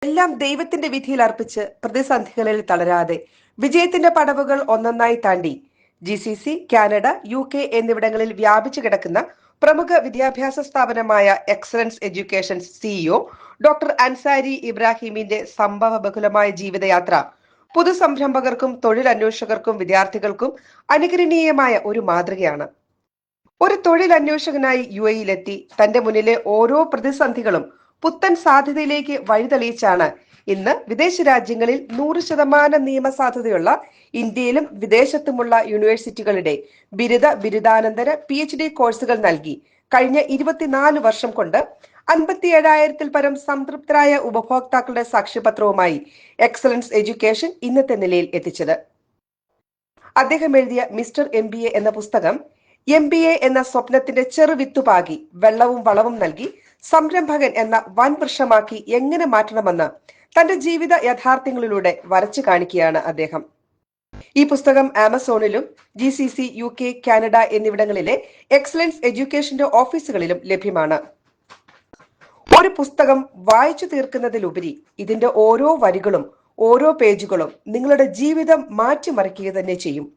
എല്ലാം ദൈവത്തിന്റെ വിധിയിൽ അർപ്പിച്ച് പ്രതിസന്ധികളിൽ തളരാതെ വിജയത്തിന്റെ പടവുകൾ ഒന്നൊന്നായി താണ്ടി GCC, കാനഡ, UK എന്നിവിടങ്ങളിൽ വ്യാപിച്ചു കിടക്കുന്ന പ്രമുഖ വിദ്യാഭ്യാസ സ്ഥാപനമായ excellence education CEO doctor Ansari ഇബ്രാഹിമിന്റെ സംഭവ ബഹുലമായ ജീവിതയാത്ര പൊതുസംരംഭകർക്കും തൊഴിലന്വേഷകർക്കും വിദ്യാർത്ഥികൾക്കും അനുകരണീയമായ ഒരു മാതൃകയാണ്. ഒരു തൊഴിലന്വേഷകനായി UAE-യിലെത്തി തന്റെ മുന്നിലെ ഓരോ പ്രതിസന്ധികളും പുത്തൻ സാധ്യതയിലേക്ക് വഴിതെളിയിച്ചാണ് ഇന്ന് വിദേശ രാജ്യങ്ങളിൽ 100% നിയമസാധ്യതയുള്ള ഇന്ത്യയിലും വിദേശത്തുമുള്ള യൂണിവേഴ്സിറ്റികളുടെ ബിരുദാനന്തര PhD കോഴ്സുകൾ നൽകി കഴിഞ്ഞ 24 വർഷം കൊണ്ട് 57,000-ൽ പരം സംതൃപ്തരായ ഉപഭോക്താക്കളുടെ സാക്ഷ്യപത്രവുമായി എക്സലൻസ് എഡ്യൂക്കേഷൻ ഇന്നത്തെ നിലയിൽ എത്തിച്ചത്. അദ്ദേഹം എഴുതിയ മിസ്റ്റർ MBA എന്ന പുസ്തകം MBA എന്ന സ്വപ്നത്തിന്റെ ചെറുവിത്തുപാകി വെള്ളവും വളവും നൽകി സംരംഭകൻ എന്ന വൻ വൃക്ഷമാക്കി എങ്ങനെ മാറ്റണമെന്ന് തന്റെ ജീവിത യാഥാർത്ഥ്യങ്ങളിലൂടെ വരച്ചു കാണിക്കുകയാണ് അദ്ദേഹം. ഈ പുസ്തകം ആമസോണിലും GCC, UK, കാനഡ എന്നിവിടങ്ങളിലെ എക്സലൻസ് എഡ്യൂക്കേഷന്റെ ഓഫീസുകളിലും ലഭ്യമാണ്. ഒരു പുസ്തകം വായിച്ചു തീർക്കുന്നതിലുപരി ഇതിന്റെ ഓരോ വരികളും ഓരോ പേജുകളും നിങ്ങളുടെ ജീവിതം മാറ്റിമറിക്കുക തന്നെ ചെയ്യും.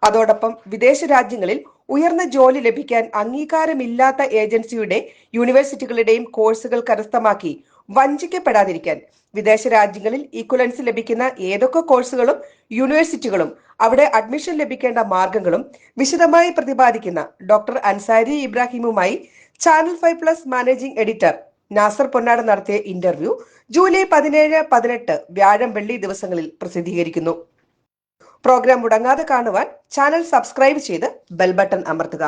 അതോടൊപ്പം വിദേശ രാജ്യങ്ങളിൽ ഉയർന്ന ജോലി ലഭിക്കാൻ അംഗീകാരമില്ലാത്ത ഏജൻസിയുടെ യൂണിവേഴ്സിറ്റികളുടെയും കോഴ്സുകൾ കരസ്ഥമാക്കി വഞ്ചിക്കപ്പെടാതിരിക്കാൻ വിദേശ രാജ്യങ്ങളിൽ ഈക്വലൻസ് ലഭിക്കുന്ന ഏതൊക്കെ കോഴ്സുകളും യൂണിവേഴ്സിറ്റികളും അവിടെ അഡ്മിഷൻ ലഭിക്കേണ്ട മാർഗങ്ങളും വിശദമായി പ്രതിപാദിക്കുന്ന ഡോക്ടർ അൻസാരി ഇബ്രാഹിമുമായി channel 5+ managing editor Nasar Ponnad നടത്തിയ ഇന്റർവ്യൂ ജൂലൈ 17, 18 വ്യാഴം വെള്ളി ദിവസങ്ങളിൽ പ്രസിദ്ധീകരിക്കുന്നു. പ്രോഗ്രാം മുടങ്ങാതെ കാണുവാൻ ചാനൽ സബ്സ്ക്രൈബ് ചെയ്ത് ബെൽ ബട്ടൺ അമർത്തുക.